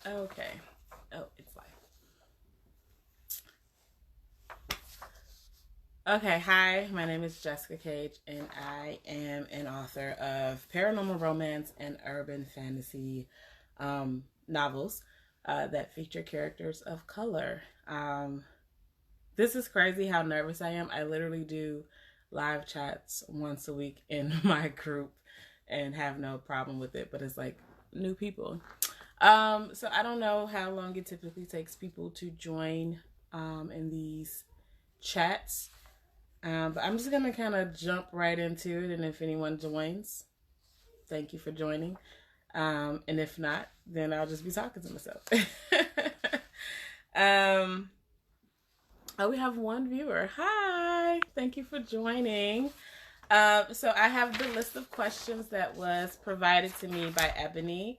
Okay. Oh, it's live. Okay, hi, my name is Jessica Cage, and I am an author of paranormal romance and urban fantasy novels that feature characters of color. This is crazy how nervous I am. I literally do live chats once a week in my group and have no problem with it, but it's like new people. So I don't know how long it typically takes people to join in these chats. But I'm just gonna kind of jump right into it, and if anyone joins, thank you for joining. And if not, then I'll just be talking to myself. um, oh, we have one viewer. Hi, thank you for joining. So I have the list of questions that was provided to me by Ebony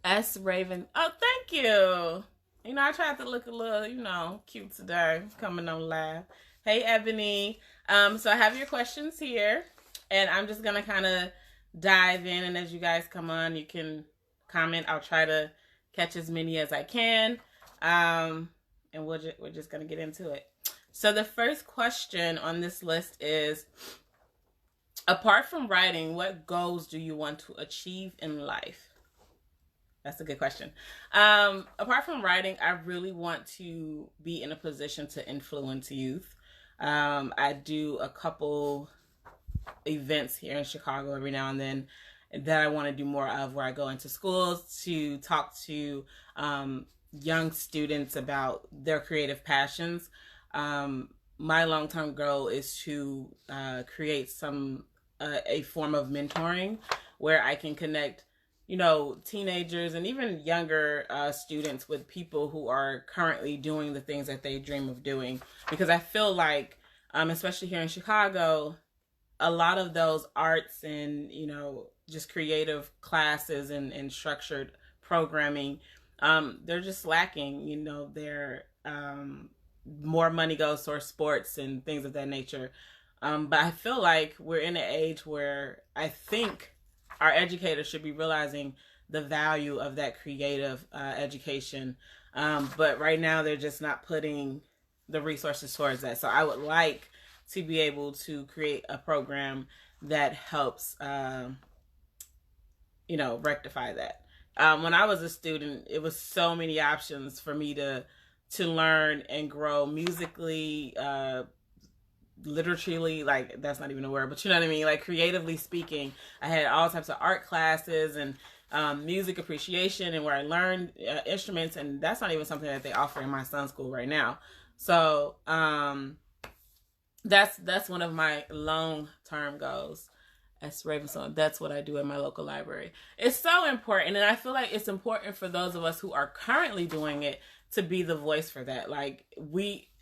S. Raven. Oh, thank you. You know, I tried to look a little, cute today, coming on live. Hey, Ebony. So I have your questions here, and I'm just gonna kind of dive in. And as you guys come on, you can comment. I'll try to catch as many as I can, and we're just gonna get into it. So the first question on this list is: apart from writing, what goals do you want to achieve in life? That's a good question. Apart from writing, I really want to be in a position to influence youth. I do a couple events here in Chicago every now and then that I want to do more of, where I go into schools to talk to young students about their creative passions. My long-term goal is to create a form of mentoring where I can connect teenagers and even younger students with people who are currently doing the things that they dream of doing. Because I feel like, especially here in Chicago, a lot of those arts and, just creative classes and structured programming, they're just lacking. They're more money goes towards sports and things of that nature. But I feel like we're in an age where I think our educators should be realizing the value of that creative education. But right now they're just not putting the resources towards that. So I would like to be able to create a program that helps, rectify that. When I was a student, it was so many options for me to learn and grow musically, literally, like, that's not even a word, but you know what I mean, like, creatively speaking. I had all types of art classes and music appreciation, and where I learned instruments, and that's not even something that they offer in my son's school right now. So that's one of my long-term goals as Ravenstone. That's what I do in my local library. It's so important, and I feel like it's important for those of us who are currently doing it to be the voice for that. Like,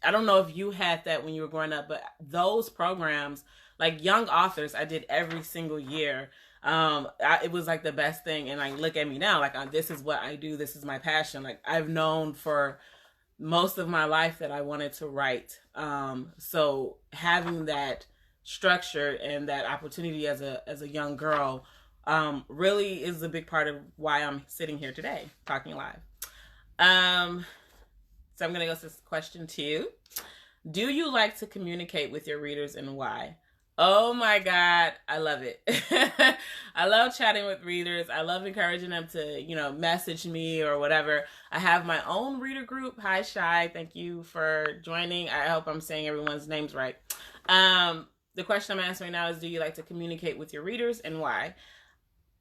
I don't know if you had that when you were growing up, but those programs, like young authors, I did every single year. It was like the best thing. And like, look at me now, like, this is what I do. This is my passion. Like, I've known for most of my life that I wanted to write. So having that structure and that opportunity as a young girl, really is a big part of why I'm sitting here today talking live. So I'm going to go to question 2. Do you like to communicate with your readers, and why? Oh my God, I love it. I love chatting with readers. I love encouraging them to, message me or whatever. I have my own reader group. Hi, Shy. Thank you for joining. I hope I'm saying everyone's names right. The question I'm answering now is, do you like to communicate with your readers, and why?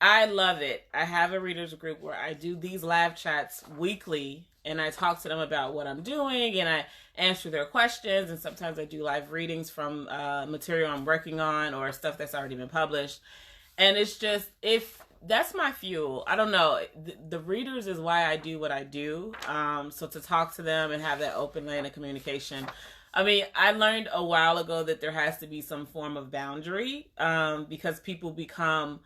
I love it. I have a readers group where I do these live chats weekly, and I talk to them about what I'm doing, and I answer their questions, and sometimes I do live readings from material I'm working on or stuff that's already been published. And it's just, if that's my fuel. I don't know. The readers is why I do what I do. So to talk to them and have that open lane of communication. I mean, I learned a while ago that there has to be some form of boundary, because people become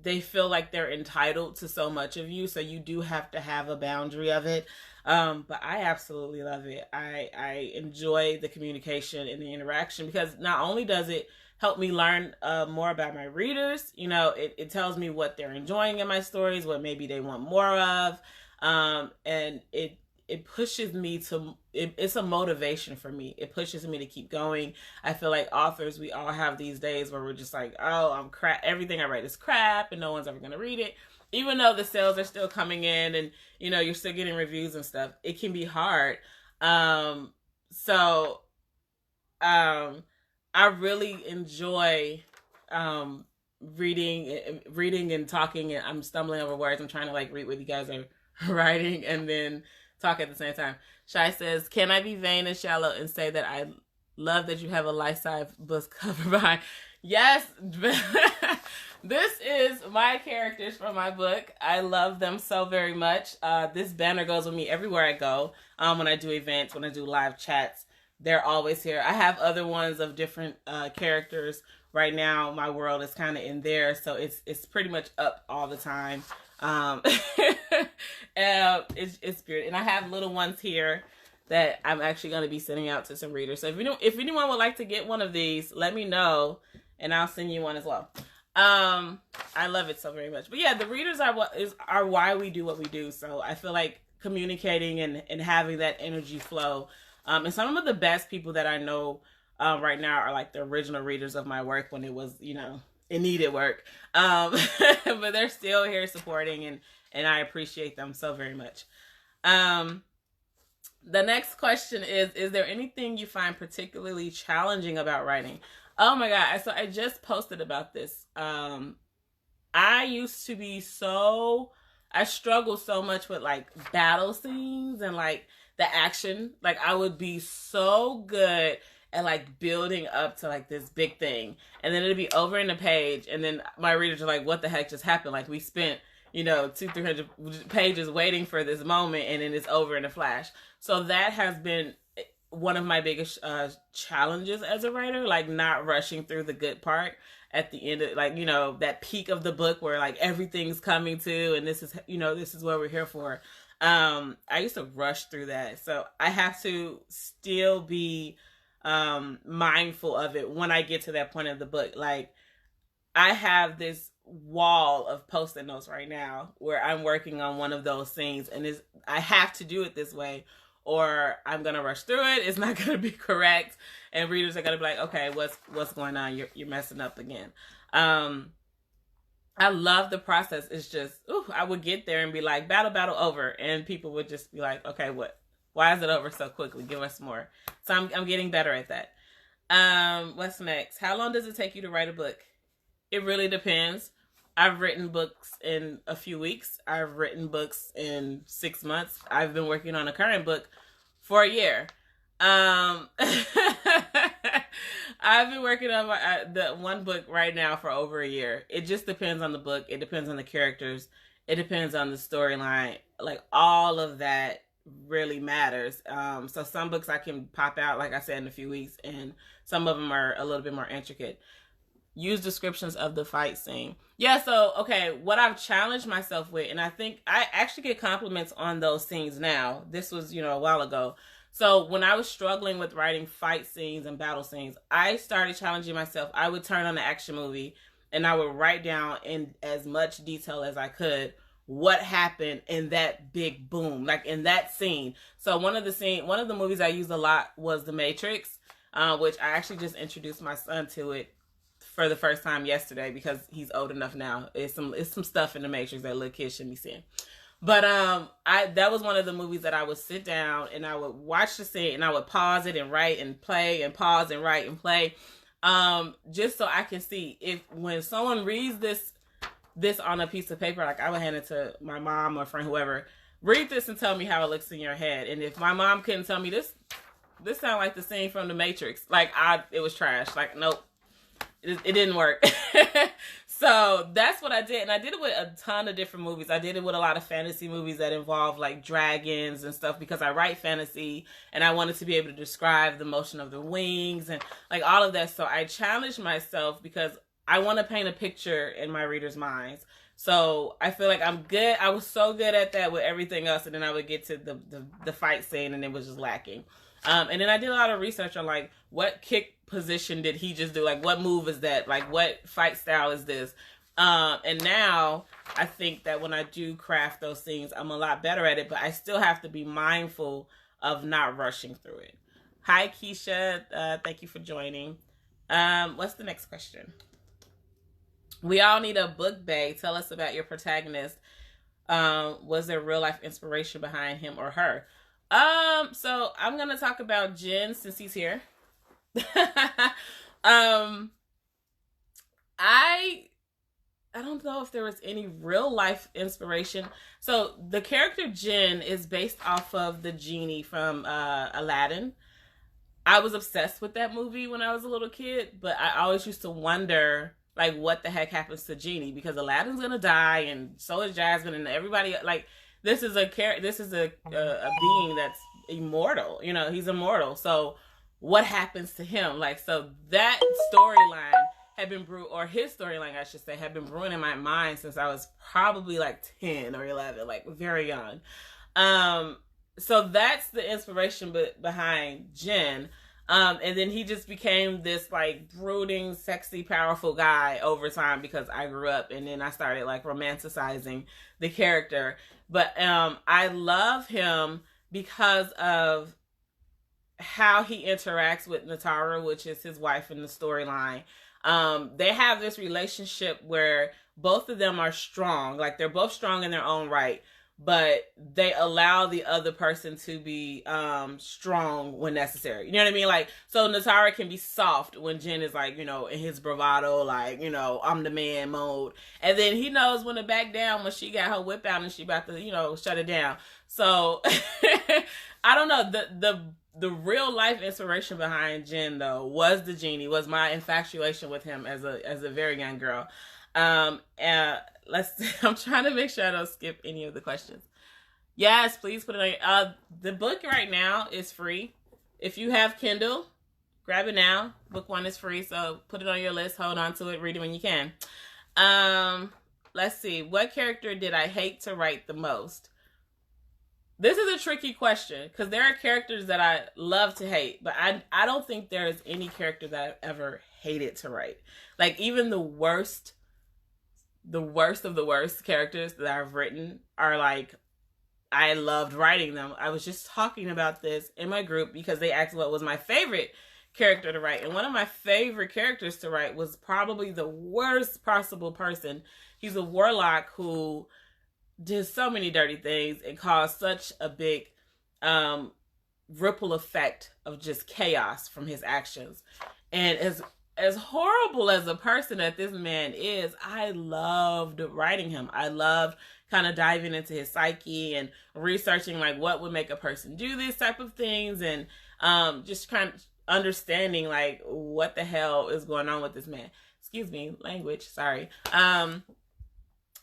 they feel like they're entitled to so much of you, so you do have to have a boundary of it. But I absolutely love it. I enjoy the communication and the interaction, because not only does it help me learn more about my readers, you know, it tells me what they're enjoying in my stories, what maybe they want more of, and it pushes me to, it's a motivation for me. It pushes me to keep going. I feel like authors, we all have these days where we're just like, oh, I'm crap. Everything I write is crap and no one's ever going to read it. Even though the sales are still coming in and, you know, you're still getting reviews and stuff, it can be hard. So I really enjoy reading and talking, and I'm stumbling over words. I'm trying to like read what you guys are writing and then talk at the same time. Shai says, can I be vain and shallow and say that I love that you have a life-size book cover behind? Yes. This is my characters from my book. I love them so very much. This banner goes with me everywhere I go. When I do events, when I do live chats, they're always here. I have other ones of different characters. Right now, my world is kind of in there, so it's pretty much up all the time. It's good, and I have little ones here that I'm actually going to be sending out to some readers. So if anyone would like to get one of these, let me know, and I'll send you one as well. I love it so very much. But yeah, the readers are why we do what we do. So I feel like communicating and having that energy flow. And some of the best people that I know right now are like the original readers of my work when it was, you know, it needed work. But they're still here supporting, and I appreciate them so very much. The next question is there anything you find particularly challenging about writing? Oh my God. So I just posted about this. I used to be I struggled so much with like battle scenes and like the action. Like I would be so good at like building up to like this big thing, and then it'd be over in the page, and then my readers are like, what the heck just happened? Like we spent, you know, 200-300 pages waiting for this moment, and then it's over in a flash. So that has been one of my biggest challenges as a writer, like not rushing through the good part at the end of, like, you know, that peak of the book where like everything's coming to, and this is, you know, this is what we're here for. I used to rush through that. So I have to still be mindful of it when I get to that point of the book. Like I have this wall of post-it notes right now where I'm working on one of those scenes, and I have to do it this way or I'm gonna rush through it. It's not gonna be correct, and readers are gonna be like, okay, what's going on? You're messing up again. I love the process. It's just, I would get there and be like, battle over, and people would just be like, okay, what? Why is it over so quickly? Give us more. So I'm getting better at that. What's next? How long does it take you to write a book? It really depends. I've written books in a few weeks. I've written books in 6 months. I've been working on a current book for a year. I've been working on the one book right now for over a year. It just depends on the book. It depends on the characters. It depends on the storyline. Like all of that really matters. So some books I can pop out, like I said, in a few weeks, and some of them are a little bit more intricate. Use descriptions of the fight scene. Yeah, so, okay, what I've challenged myself with, and I think I actually get compliments on those scenes now. This was, you know, a while ago. So when I was struggling with writing fight scenes and battle scenes, I started challenging myself. I would turn on the action movie, and I would write down in as much detail as I could what happened in that big boom, like in that scene. So one of the movies I used a lot was The Matrix, which I actually just introduced my son to it for the first time yesterday because he's old enough now. It's some stuff in The Matrix that little kids shouldn't be seeing. But that was one of the movies that I would sit down and I would watch the scene and I would pause it and write and play and pause and write and play, just so I can see if when someone reads this on a piece of paper, like I would hand it to my mom or friend, whoever, read this and tell me how it looks in your head. And if my mom couldn't tell me this sounds like the scene from The Matrix, like it was trash. Like, nope. It didn't work. So that's what I did. And I did it with a ton of different movies. I did it with a lot of fantasy movies that involve like dragons and stuff because I write fantasy and I wanted to be able to describe the motion of the wings and like all of that. So I challenged myself because I want to paint a picture in my readers' minds. So I feel like I'm good. I was so good at that with everything else, and then I would get to the fight scene, and it was just lacking. And then I did a lot of research on like what kick position did he just do? Like what move is that? Like what fight style is this? And now I think that when I do craft those things, I'm a lot better at it, but I still have to be mindful of not rushing through it. Hi, Keisha. Thank you for joining. What's the next question? We all need a book bag. Tell us about your protagonist. Was there real life inspiration behind him or her? So I'm gonna talk about Jen since he's here. I don't know if there was any real life inspiration. So the character Jen is based off of the genie from Aladdin. I was obsessed with that movie when I was a little kid, but I always used to wonder like what the heck happens to Genie, because Aladdin's gonna die and so is Jasmine and everybody. Like this is a being that's immortal. You know, he's immortal. So what happens to him? Like, so that storyline had been or his storyline, I should say, had been brewing in my mind since I was probably like 10 or 11, like very young. So that's the inspiration behind Jen. And then he just became this like brooding, sexy, powerful guy over time because I grew up, and then I started like romanticizing the character. But I love him because of how he interacts with Natara, which is his wife in the storyline. They have this relationship where both of them are strong, like they're both strong in their own right, but they allow the other person to be strong when necessary. You know what I mean? Like, so Natara can be soft when Jen is like, you know, in his bravado, like, you know, I'm the man mode. And then he knows when to back down when she got her whip out and she about to, you know, shut it down. So I don't know. The real life inspiration behind Jen though was the genie, was my infatuation with him as a very young girl. I'm trying to make sure I don't skip any of the questions. Yes, please put it on. The book right now is free. If you have Kindle, grab it now. Book 1 is free, so put it on your list. Hold on to it. Read it when you can. Let's see. What character did I hate to write the most? This is a tricky question because there are characters that I love to hate, but I don't think there is any character that I've ever hated to write. Like even the worst of the worst characters that I've written are like, I loved writing them. I was just talking about this in my group because they asked what was my favorite character to write. And one of my favorite characters to write was probably the worst possible person. He's a warlock who did so many dirty things and caused such a big ripple effect of just chaos from his actions. And as horrible as a person that this man is, I loved writing him. I loved kind of diving into his psyche and researching like what would make a person do these type of things, and just kind of understanding like what the hell is going on with this man. Excuse me, language, sorry.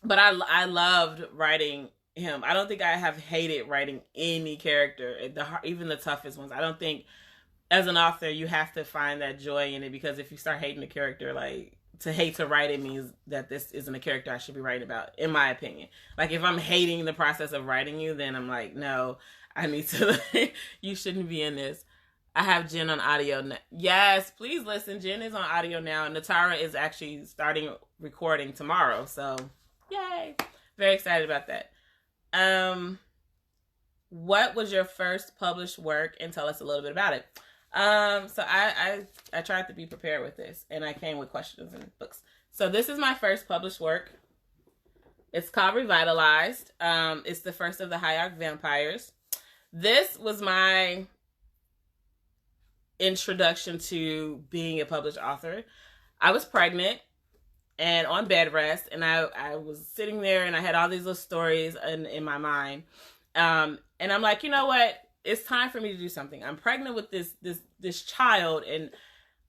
But I loved writing him. I don't think I have hated writing any character, even the toughest ones. I don't think as an author you have to find that joy in it, because if you start hating a character, like to hate to write it means that this isn't a character I should be writing about, in my opinion. Like if I'm hating the process of writing you, then I'm like, no, I need to, you shouldn't be in this. I have Jen on audio now. Yes, please listen. Jen is on audio now, and Natara is actually starting recording tomorrow. So yay. Very excited about that. What was your first published work, and tell us a little bit about it. So I tried to be prepared with this, and I came with questions and books. So this is my first published work. It's called Revitalized. It's the first of the High Arc Vampires. This was my introduction to being a published author. I was pregnant and on bed rest, and I was sitting there and I had all these little stories in my mind. And I'm like, you know what? It's time for me to do something. I'm pregnant with this child, and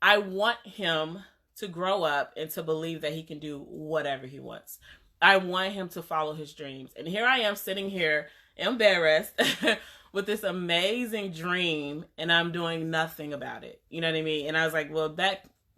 I want him to grow up and to believe that he can do whatever he wants. I want him to follow his dreams. And here I am sitting here in bed rest with this amazing dream, and I'm doing nothing about it. You know what I mean? And I was like, well,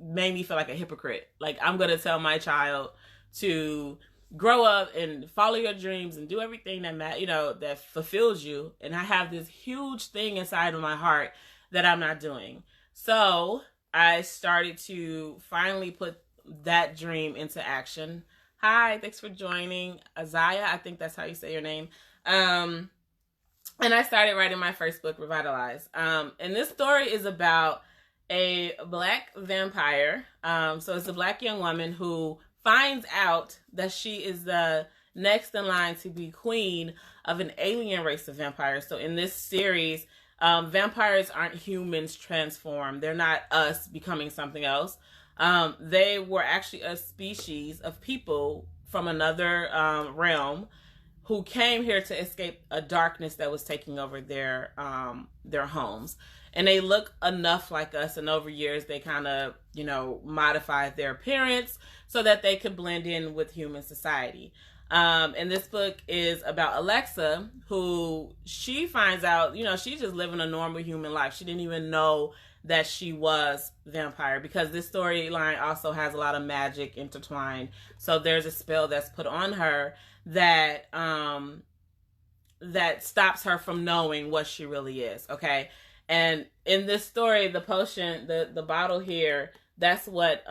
made me feel like a hypocrite. Like, I'm going to tell my child to grow up and follow your dreams and do everything that fulfills you. And I have this huge thing inside of my heart that I'm not doing. So I started to finally put that dream into action. Hi, thanks for joining. Azaya, I think that's how you say your name. And I started writing my first book, Revitalize. And this story is about a Black vampire. So it's a Black young woman who finds out that she is the next in line to be queen of an alien race of vampires. So in this series, vampires aren't humans transformed. They're not us becoming something else. They were actually a species of people from another realm who came here to escape a darkness that was taking over their homes. And they look enough like us, and over years they kind of, modified their appearance so that they could blend in with human society. And this book is about Alexa, who she finds out, she's just living a normal human life. She didn't even know that she was vampire, because this storyline also has a lot of magic intertwined. So there's a spell that's put on her that that stops her from knowing what she really is. Okay. And in this story, the potion, the bottle here, that's what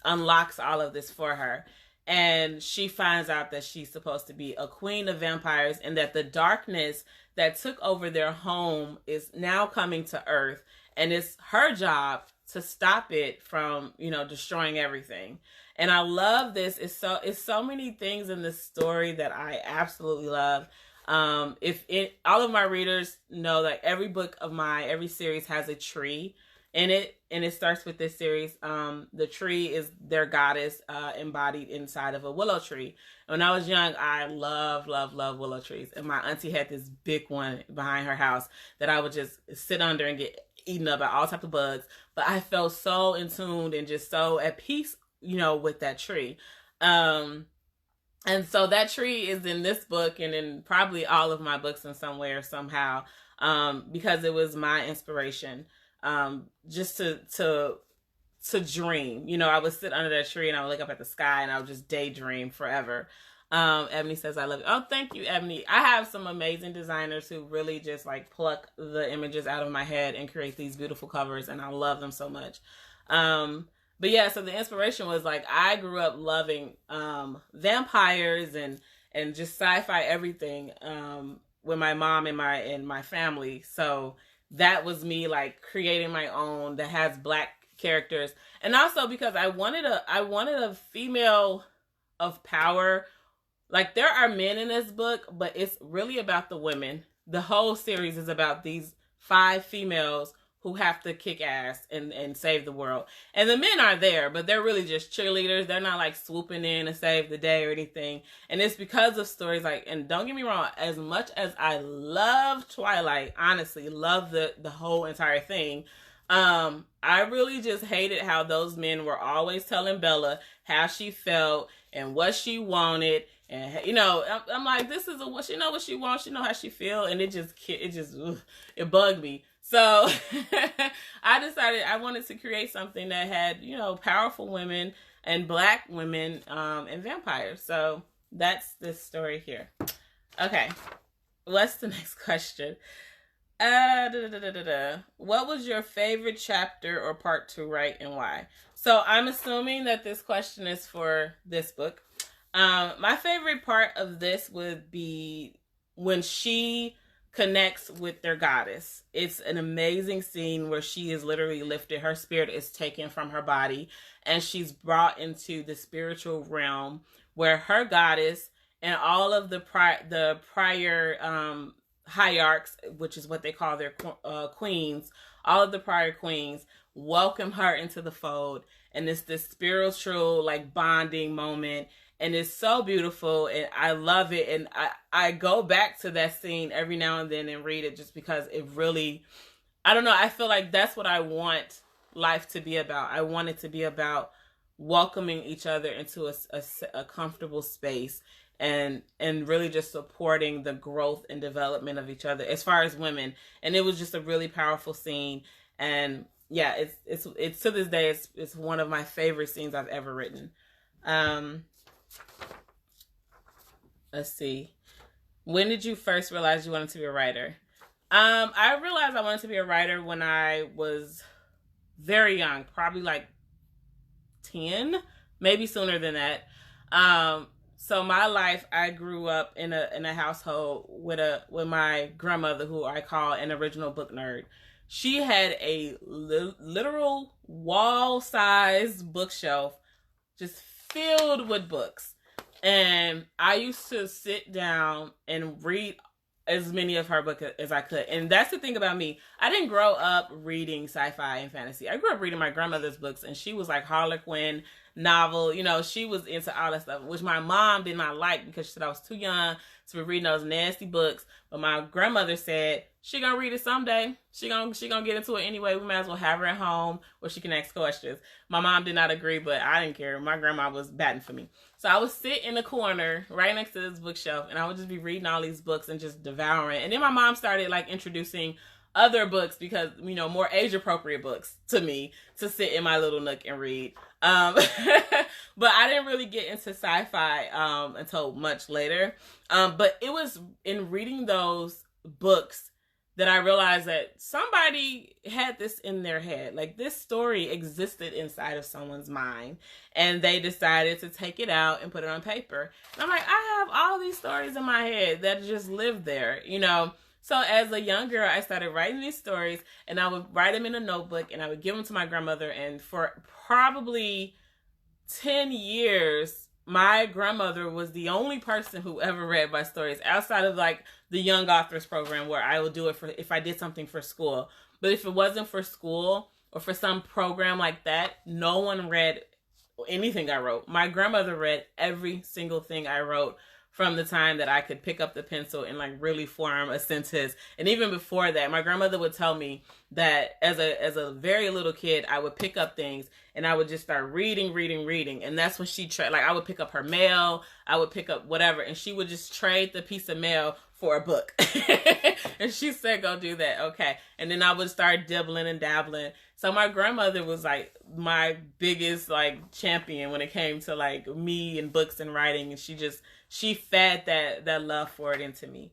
unlocks all of this for her. And she finds out that she's supposed to be a queen of vampires, and that the darkness that took over their home is now coming to Earth. And it's her job to stop it from, destroying everything. And I love this. It's so many things in this story that I absolutely love. All of my readers know that every series has a tree in it, and it starts with this series. The tree is their goddess embodied inside of a willow tree. When I was young, I love willow trees, and my auntie had this big one behind her house that I would just sit under and get eaten up by all types of bugs. But I felt so in tune and just so at peace, with that tree. And so that tree is in this book and in probably all of my books in some way or somehow, because it was my inspiration, just to dream. I would sit under that tree and I would look up at the sky and I would just daydream forever. Ebony says, I love you. Oh, thank you, Ebony. I have some amazing designers who really just like pluck the images out of my head and create these beautiful covers, and I love them so much. But yeah, so the inspiration was like, I grew up loving vampires and just sci-fi everything with my mom and my family. So that was me like creating my own that has Black characters. And also because I wanted a female of power. Like, there are men in this book, but it's really about the women. The whole series is about these 5 females who have to kick ass and save the world. And the men are there, but they're really just cheerleaders. They're not like swooping in to save the day or anything. And it's because of stories like, and don't get me wrong, as much as I love Twilight, honestly, love the whole entire thing, I really just hated how those men were always telling Bella how she felt and what she wanted. And, I'm like, this is she know what she wants. She know how she feel. And it bugged me. So I decided I wanted to create something that had, powerful women and Black women and vampires. So that's this story here. Okay. What's the next question? What was your favorite chapter or part to write and why? So I'm assuming that this question is for this book. My favorite part of this would be when she connects with their goddess. It's an amazing scene where she is literally lifted. Her spirit is taken from her body and she's brought into the spiritual realm where her goddess and all of the prior hierarchs, which is what they call their queens, all of the prior queens welcome her into the fold. And it's this spiritual like bonding moment. And it's so beautiful, and I love it. And I go back to that scene every now and then and read it just because it really, I don't know, I feel like that's what I want life to be about. I want it to be about welcoming each other into a comfortable space and really just supporting the growth and development of each other as far as women. And it was just a really powerful scene. And yeah, it's to this day, it's one of my favorite scenes I've ever written. Let's see. When did you first realize you wanted to be a writer? I realized I wanted to be a writer when I was very young, probably like 10, maybe sooner than that. So my life, I grew up in a household with my grandmother, who I call an original book nerd. She had a literal wall-sized bookshelf just filled with books. And I used to sit down and read as many of her books as I could. And that's the thing about me. I didn't grow up reading sci-fi and fantasy. I grew up reading my grandmother's books, and she was like Harlequin novel. You know, she was into all that stuff, which my mom did not like because she said I was too young to be reading those nasty books. But my grandmother said she gonna read it someday. She gonna get into it anyway. We might as well have her at home where she can ask questions. My mom did not agree, but I didn't care. My grandma was batting for me. So I would sit in the corner right next to this bookshelf, and I would just be reading all these books and just devouring. And then my mom started like introducing other books, because, you know, more age appropriate books to me to sit in my little nook and read. But I didn't really get into sci-fi until much later. But it was in reading those books that I realized that somebody had this in their head. Like, this story existed inside of someone's mind, and they decided to take it out and put it on paper. And I'm like, I have all these stories in my head that just live there, you know? So as a young girl, I started writing these stories, and I would write them in a notebook, and I would give them to my grandmother. And for probably 10 years, my grandmother was the only person who ever read my stories, outside of like the young authors program, where I would do it for if I did something for school. But if it wasn't for school or for some program like that, no one read anything I wrote. My grandmother read every single thing I wrote, from the time that I could pick up the pencil and like really form a sentence. And even before that, my grandmother would tell me that as a very little kid, I would pick up things and I would just start reading. And that's when she like, I would pick up her mail, I would pick up whatever, and she would just trade the piece of mail for a book. And she said, go do that. Okay. And then I would start dibbling and dabbling. So my grandmother was like my biggest like champion when it came to like me and books and writing. And she fed that love for it into me.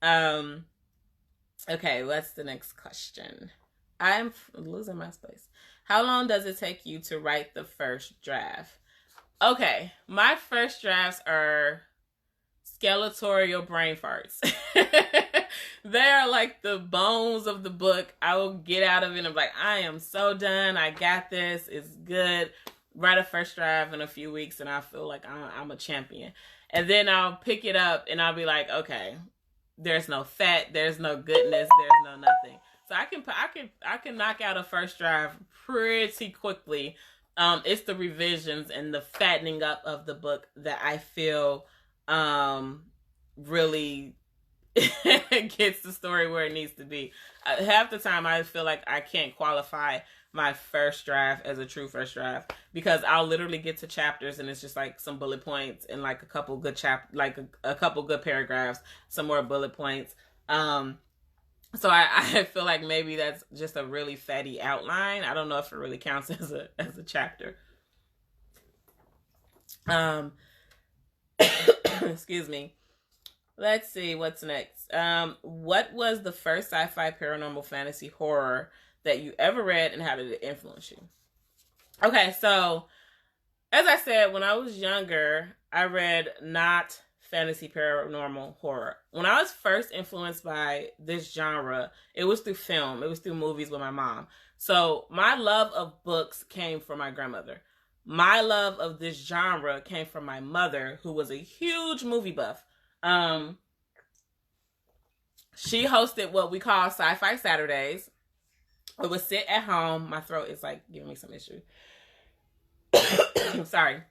Okay, what's the next question? I'm losing my space. How long does it take you to write the first draft? Okay, my first drafts are skeletorial brain farts. They are like the bones of the book. I will get out of it and I'm like, I am so done. I got this. It's good. Write a first draft in a few weeks and I feel like I'm a champion. And then I'll pick it up and I'll be like, okay, there's no fat, there's no goodness, there's no nothing. So I can knock out a first draft pretty quickly. It's the revisions and the fattening up of the book that I feel really gets the story where it needs to be. Half the time I feel like I can't qualify my first draft as a true first draft, because I'll literally get to chapters and it's just like some bullet points and like a couple good a couple good paragraphs, some more bullet points. So I feel like maybe that's just a really fatty outline. I don't know if it really counts as a chapter. Excuse me. Let's see what's next. What was the first sci-fi paranormal fantasy horror that you ever read, and how did it influence you? Okay, so as I said, when I was younger, I read not fantasy paranormal horror. When I was first influenced by this genre, it was through film. It was through movies with my mom. So my love of books came from my grandmother. My love of this genre came from my mother, who was a huge movie buff. She hosted what we call Sci-Fi Saturdays. We would sit at home. My throat is like giving me some issue. Sorry.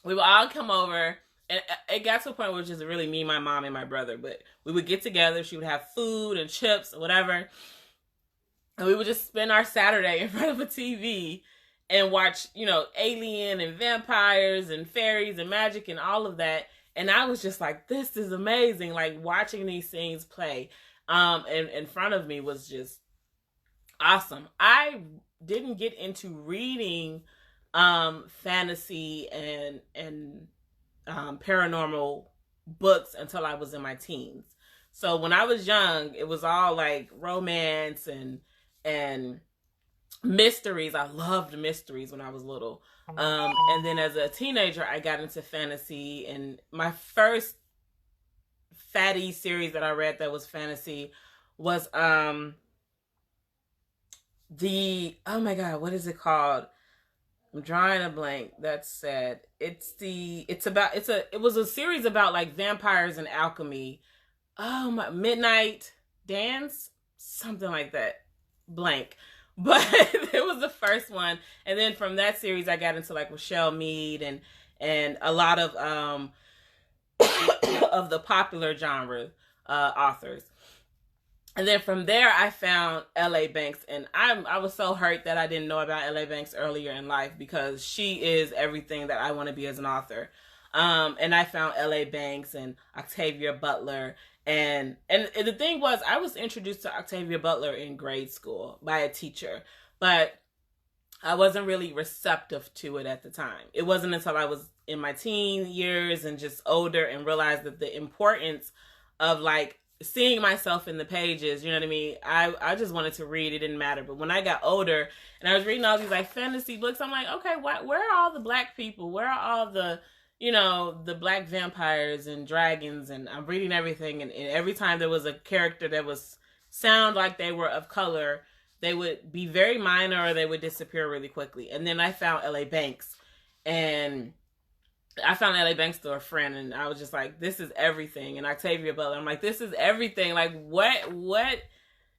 We would all come over, and it got to a point where it was just really me, my mom, and my brother. But we would get together. She would have food and chips or whatever. And we would just spend our Saturday in front of a TV and watch, alien and vampires and fairies and magic and all of that. And I was just like, this is amazing. Like, watching these things play in front of me was just Awesome. I didn't get into reading fantasy and paranormal books until I was in my teens. So when I was young, it was all like romance and mysteries. I loved mysteries when I was little. And then as a teenager, I got into fantasy, and my first fatty series that I read that was fantasy was the, oh my god, what is it called? I'm drawing a blank. That's sad. It was a series about like vampires and alchemy. Oh my, Midnight Dance, something like that. Blank. But it was the first one, and then from that series I got into like Rochelle Mead and a lot of of the popular genre authors. And then from there, I found L.A. Banks, and I was so hurt that I didn't know about L.A. Banks earlier in life, because she is everything that I want to be as an author. And I found L.A. Banks and Octavia Butler, and the thing was, I was introduced to Octavia Butler in grade school by a teacher, but I wasn't really receptive to it at the time. It wasn't until I was in my teen years and just older and realized that the importance of like seeing myself in the pages, you know what I mean? I just wanted to read. It didn't matter. But when I got older and I was reading all these like fantasy books, I'm like, okay, where are all the black people? Where are all the, you know, the black vampires and dragons? And I'm reading everything. And every time there was a character that was sound like they were of color, they would be very minor or they would disappear really quickly. And then I found L.A. Banks, and I found L.A. Banks through a friend, and I was just like, this is everything. And Octavia Butler, I'm like, this is everything. Like, what,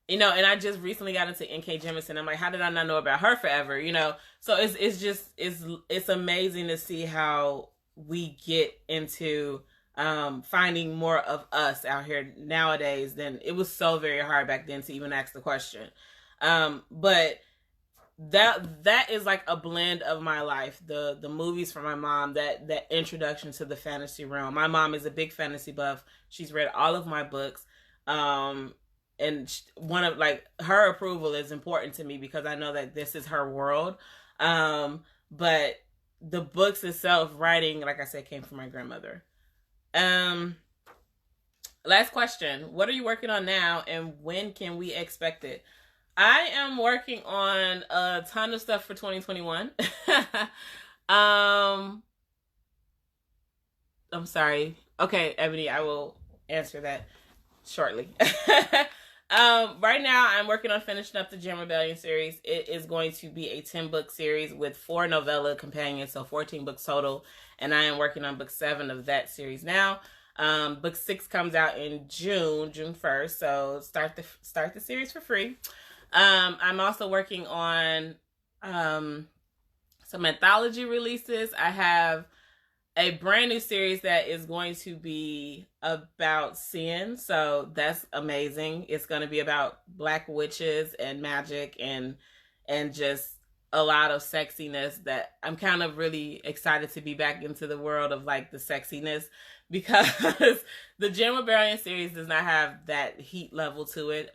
you know, and I just recently got into N.K. Jemisin. I'm like, how did I not know about her forever, you know? So it's amazing to see how we get into finding more of us out here nowadays than it was. So very hard back then to even ask the question. But that is like a blend of my life. The movies from my mom, that introduction to the fantasy realm. My mom is a big fantasy buff. She's read all of my books. And one of like her approval is important to me because I know that this is her world. But the books itself, writing, like I said, came from my grandmother. Last question. What are you working on now, and when can we expect it? I am working on a ton of stuff for 2021. I'm sorry. Okay, Ebony, I will answer that shortly. Right now, I'm working on finishing up the Gem Rebellion series. It is going to be a 10-book series with 4 novella companions, so 14 books total. And I am working on book 7 of that series now. Book 6 comes out in June 1st. So start the series for free. I'm also working on some anthology releases. I have a brand new series that is going to be about sin, so that's amazing. It's going to be about black witches and magic and just a lot of sexiness that I'm kind of really excited to be back into the world of like the sexiness, because the Gem Rebellion series does not have that heat level to it.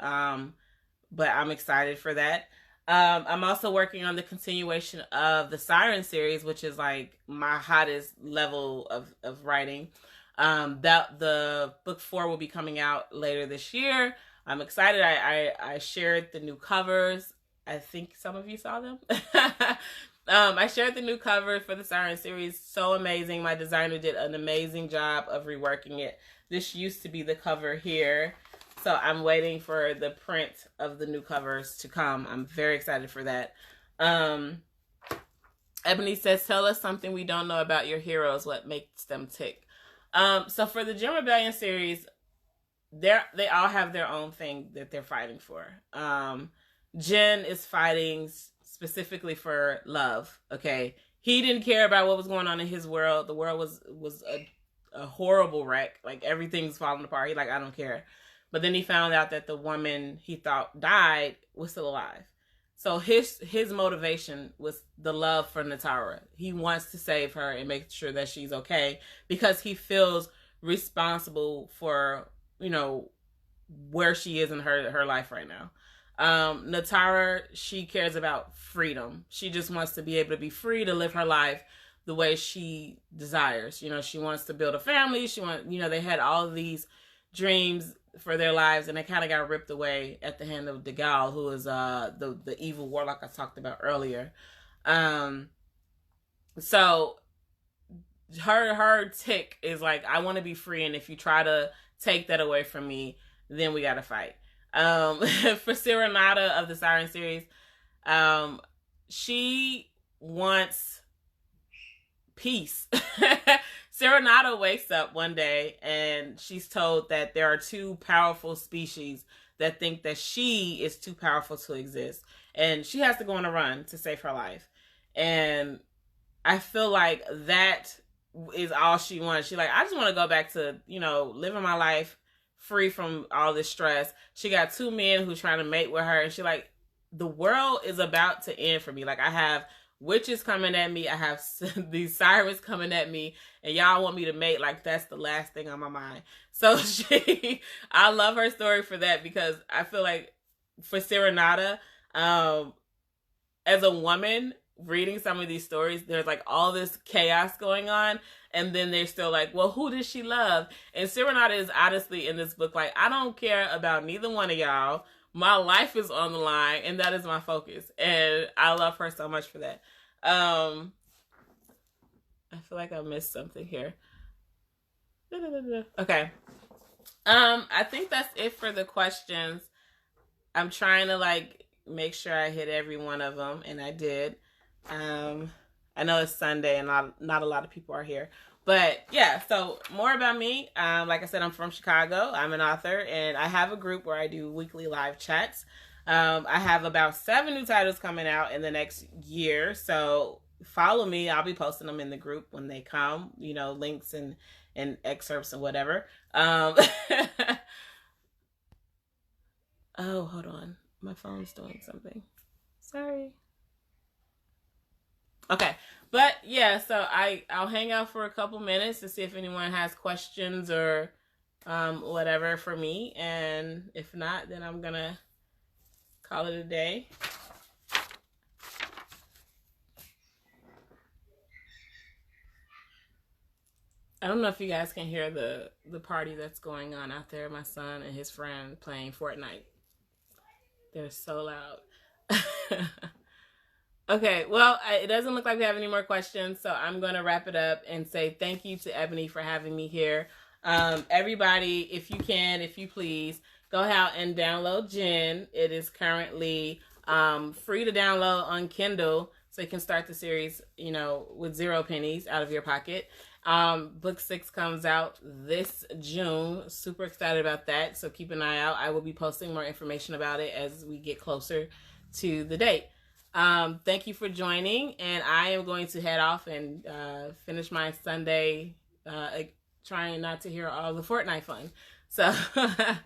But I'm excited for that. I'm also working on the continuation of the Siren series, which is like my hottest level of writing. That the book 4 will be coming out later this year. I'm excited. I shared the new covers. I think some of you saw them. I shared the new cover for the Siren series. So amazing. My designer did an amazing job of reworking it. This used to be the cover here. So I'm waiting for the print of the new covers to come. I'm very excited for that. Ebony says, tell us something we don't know about your heroes. What makes them tick? So for the Gem Rebellion series, they all have their own thing that they're fighting for. Jen is fighting specifically for love. Okay. He didn't care about what was going on in his world. The world was a horrible wreck. Like everything's falling apart. He's like, I don't care. But then he found out that the woman he thought died was still alive. So his motivation was the love for Natara. He wants to save her and make sure that she's okay because he feels responsible for, you know, where she is in her life right now. Natara, she cares about freedom. She just wants to be able to be free to live her life the way she desires. You know, she wants to build a family. They had all of these dreams for their lives, and they kind of got ripped away at the hand of Degal, who is the evil warlock I talked about earlier. So her tick is like, I want to be free, and if you try to take that away from me, then we gotta fight. For Serenata of the Siren series, she wants peace. Serenata wakes up one day and she's told that there are two powerful species that think that she is too powerful to exist, and she has to go on a run to save her life. And I feel like that is all she wants. She like, I just want to go back to, living my life free from all this stress. She got two men who's trying to mate with her, and she like, the world is about to end for me. Like, I have witches coming at me, I have these sirens coming at me, and y'all want me to mate. Like, that's the last thing on my mind. So I love her story for that, because I feel like for Serenata, as a woman reading some of these stories, there's like all this chaos going on, and then they're still like, well, who does she love? And Serenata is honestly in this book like, I don't care about neither one of y'all. My life is on the line, and that is my focus. And I love her so much for that. I feel like I missed something here. Okay. I think that's it for the questions. I'm trying to make sure I hit every one of them, and I did. I know it's Sunday and not a lot of people are here. But yeah, so more about me. Like I said, I'm from Chicago. I'm an author, and I have a group where I do weekly live chats. I have about 7 new titles coming out in the next year. So follow me. I'll be posting them in the group when they come, links and excerpts and whatever. Oh, hold on. My phone's doing something. Sorry. Okay. But yeah, so I'll hang out for a couple minutes to see if anyone has questions or whatever for me. And if not, then I'm going to call it a day. I don't know if you guys can hear the party that's going on out there. My son and his friend playing Fortnite. They're so loud. Okay, well, it doesn't look like we have any more questions, so I'm going to wrap it up and say thank you to Ebony for having me here. Everybody, if you can, if you please, go out and download Jen. It is currently free to download on Kindle, so you can start the series, with 0 pennies out of your pocket. Book 6 comes out this June. Super excited about that, so keep an eye out. I will be posting more information about it as we get closer to the date. Thank you for joining, and I am going to head off and finish my Sunday, trying not to hear all the Fortnite fun. So, hi,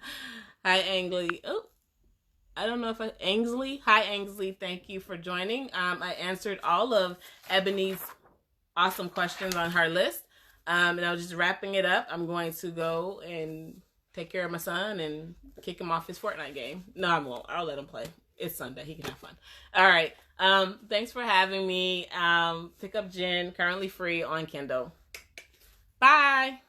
Ainsley. Oh, I don't know if Ainsley. Hi, Ainsley. Thank you for joining. I answered all of Ebony's awesome questions on her list, and I was just wrapping it up. I'm going to go and take care of my son and kick him off his Fortnite game. No, I won't. I'll let him play. It's Sunday. He can have fun. All right. Thanks for having me. Pick up Jen, currently free on Kindle. Bye.